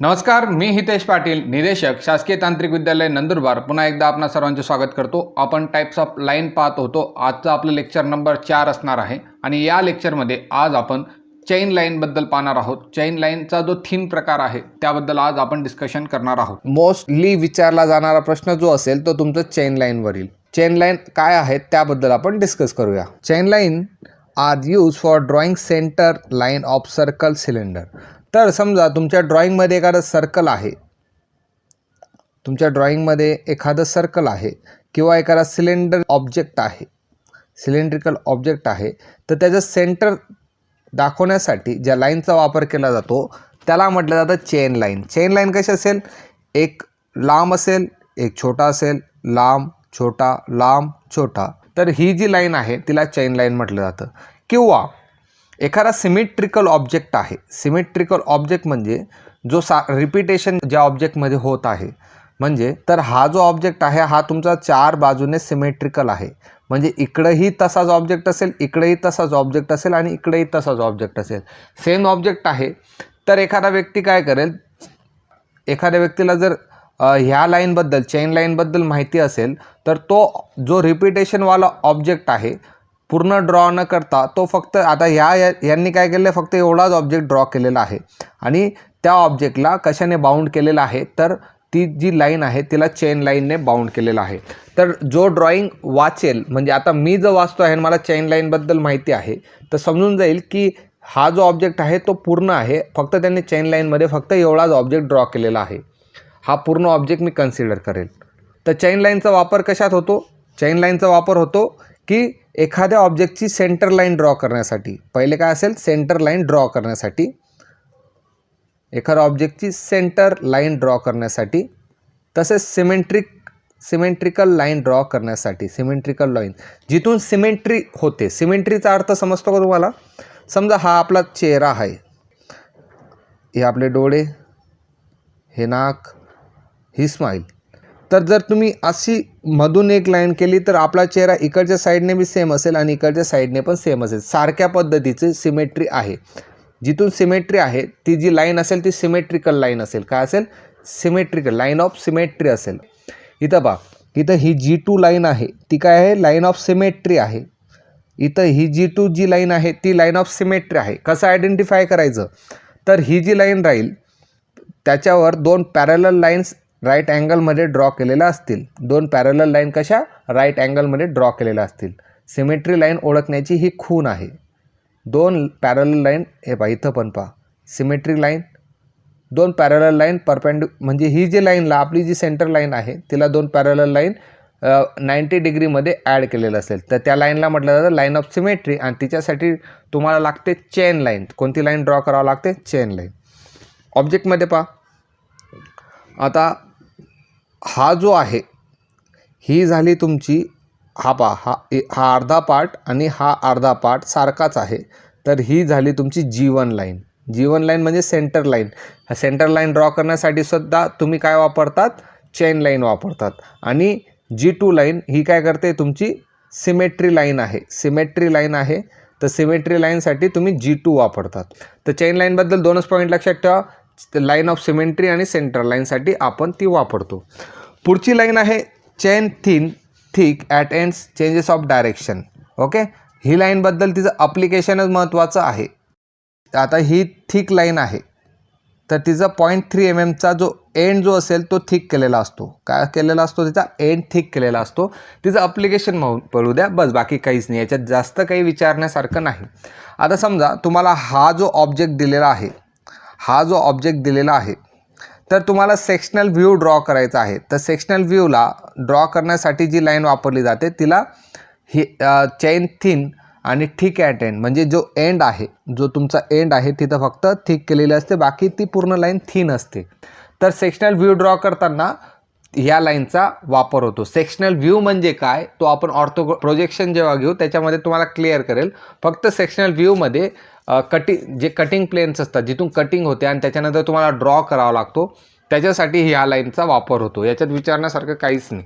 नमस्कार, मी हितेश पाटील, निदेशक शासकीय तांत्रिक विद्यालय नंदुरबार. पुन्हा एकदा आपणा सर्वांचे स्वागत करतो. आपण टाइप्स ऑफ लाईन पाहत होतो. आजचं आपलं लेक्चर नंबर 4 असणार आहे आणि या लेक्चरमध्ये आज आपण चेन लाईनबद्दल पाहणार आहोत. चेन लाईनचा जो थीम प्रकार आहे त्याबद्दल आज आपण डिस्कशन करणार आहोत. मोस्टली विचारला जाणारा प्रश्न जो असेल तो तुमचं चेन लाईनवरील. चेन लाईन काय आहेत त्याबद्दल आपण डिस्कस करूया. Chain line are use for drawing centre line of circle cylinder. तर समजा तुमच्या ड्रॉइंगमध्ये एखादं सर्कल आहे, तुमच्या ड्रॉइंगमध्ये एखादं सर्कल आहे किंवा एखादा सिलेंडर ऑब्जेक्ट आहे, सिलेंड्रिकल ऑब्जेक्ट आहे, तर त्याचं सेंटर दाखवण्यासाठी ज्या लाईनचा वापर केला जातो त्याला म्हटलं जातं चेन लाईन. चेन लाईन कशी असेल? एक लांब असेल, एक छोटा असेल, लांब छोटा लांब छोटा. तर ही जी लाईन आहे तिला चेन लाईन म्हटलं जातं. किंवा एखादा सिमेट्रिकल ऑब्जेक्ट आहे. सिमेट्रिकल ऑब्जेक्ट म्हणजे जो रिपिटेशन ज्या ऑब्जेक्टमध्ये होत आहे, म्हणजे तर हा जो ऑब्जेक्ट आहे हा तुमचा चार बाजूने सिमेट्रिकल आहे. म्हणजे इकडेही तसाच ऑब्जेक्ट असेल, इकडेही तसाच ऑब्जेक्ट असेल आणि इकडेही तसाच ऑब्जेक्ट असेल. सेम ऑब्जेक्ट आहे. तर एखादा व्यक्ती काय करेल, एखाद्या व्यक्तीला जर ह्या लाईनबद्दल चेन लाईनबद्दल माहिती असेल तर तो जो रिपिटेशनवाला ऑब्जेक्ट आहे पूर्ण ड्रॉ न करता तो फक्त आता यांनी काय केलं आहे, फक्त एवढाच ऑब्जेक्ट ड्रॉ केलेला आहे आणि त्या ऑब्जेक्टला कशाने बाउंड केलेलं आहे, तर ती जी लाईन आहे तिला चेन लाईनने बाउंड केलेलं आहे. तर जो ड्रॉइंग वाचेल, म्हणजे आता मी जो वाचतो आहे मला चेन लाईनबद्दल माहिती आहे, तर समजून जाईल की हा जो ऑब्जेक्ट आहे तो पूर्ण आहे, फक्त त्यांनी चेन लाईनमध्ये फक्त एवढाच ऑब्जेक्ट ड्रॉ केलेला आहे. हा पूर्ण ऑब्जेक्ट मी कन्सिडर करेल. तर चेन लाईनचा वापर कशात होतो? चेन लाईनचा वापर होतो की एखाद्या ऑब्जेक्टची सेंटर लाईन ड्रॉ करण्यासाठी. पहिले काय असेल? सेंटर लाईन ड्रॉ करण्यासाठी, एखाद्या ऑब्जेक्टची सेंटर लाईन ड्रॉ करण्यासाठी. तसेच सिमेट्रिकल लाईन ड्रॉ करण्यासाठी. सिमेट्रिकल लाईन जिथून सिमेट्री होते. सिमेट्रीचा अर्थ समजतो का तुम्हाला? समजा हा आपला चेहरा आहे, हे आपले डोळे, हे नाक, ही स्माईल. तर जर तुम्ही अशी मधून एक लाईन केली तर आपला चेहरा इकडच्या साईडने बी सेम असेल आणि इकडच्या साईडने पण सेम असेल. सारख्या पद्धतीची सिमेट्री आहे. जिथून सिमेट्री आहे ती जी लाईन असेल ती सिमेट्रिकल लाईन असेल. काय असेल? सिमेट्रिकल लाईन ऑफ सिमेट्री असेल. इथं पहा, इथं ही G2 लाईन आहे ती काय आहे? लाईन ऑफ सिमेट्री आहे. इथं ही G2 जी लाईन आहे ती लाईन ऑफ सिमेट्री आहे. कसं आयडेंटिफाय करायचं? तर ही जी लाईन राहील त्याच्यावर दोन पॅरलल लाईन्स राईट अँगलमध्ये ड्रॉ केलेल्या असतील. दोन पॅरलल लाईन कशा? राईट अँगलमध्ये ड्रॉ केलेल्या असतील. सिमेट्री लाईन ओळखण्याची ही खूण आहे. दोन पॅरलल लाईन, हे पहा इथं पण पहा, सिमेट्री लाईन, दोन पॅरलल लाईन म्हणजे ही जी लाईनला आपली जी सेंटर लाईन आहे तिला दोन पॅरलल लाईन 90 डिग्रीमध्ये ॲड केलेलं असेल तर त्या लाईनला म्हटलं जातं लाईन ऑफ सिमेट्री. आणि तिच्यासाठी तुम्हाला लागते चेन लाईन. कोणती लाईन ड्रॉ करावं लागते? Chain line. ऑब्जेक्टमध्ये पहा, आता हा जो आहे ही झाली तुमची, हा पहा, हा अर्धा पार्ट आणि हा अर्धा पार्ट सारखाच आहे. तर ही झाली तुमची G1 लाईन. G1 लाईन म्हणजे सेंटर लाईन. हा सेंटर लाईन ड्रॉ करण्यासाठी सुद्धा तुम्ही काय वापरतात? चेन लाईन वापरतात. आणि G2 लाईन ही काय करते? तुमची सिमेट्री लाईन आहे. सिमेट्री लाईन आहे तर सिमेट्री लाईनसाठी तुम्ही G2 वापरतात. तर चेन लाईनबद्दल दोनच पॉईंट लक्षात ठेवा. लाईन ऑफ सिमेट्री आणि सेंटर लाईनसाठी आपण ती वापरतो. पुढची लाईन आहे chain thick at ends changes of direction. Okay, ही लाईनबद्दल तिचं अप्लिकेशनच महत्त्वाचं आहे. आता ही थिक लाईन आहे तर तिचा 0.3 mm जो एंड जो असेल तो थिक केलेला असतो. काय केलेला असतो? तिचा एंड थिक केलेला असतो. तिचं अप्लिकेशन पडू द्या, बस, बाकी काहीच नाही. याच्यात जास्त काही विचारण्यासारखं नाही. आता समजा तुम्हाला हा जो ऑब्जेक्ट दिलेला आहे, हा जो ऑब्जेक्ट दिलेला आहे तर तुम्हाला सेक्शनल व्ह्यू ड्रॉ करायचा आहे. तर सेक्शनल व्ह्यूला ड्रॉ करण्यासाठी जी लाईन वापरली जाते तिला ही चेन थिन आणि थिक ॲट एंड, म्हणजे जो एंड आहे, जो तुमचा एंड आहे तिथं फक्त थिक केलेली असते, बाकी ती पूर्ण लाईन थिन असते. तर सेक्शनल व्ह्यू ड्रॉ करताना ह्या लाईनचा वापर होतो. सेक्शनल व्ह्यू म्हणजे काय तो आपण प्रोजेक्शन जेव्हा घेऊ त्याच्यामध्ये तुम्हाला क्लिअर करेल. फक्त सेक्शनल व्ह्यूमध्ये जे कटिंग प्लेन्स असतात जिथून कटिंग होते आणि त्याच्यानंतर तुम्हाला ड्रॉ करावा लागतो, त्याच्यासाठी ह्या लाईनचा वापर होतो. याच्यात विचारण्यासारखं काहीच नाही.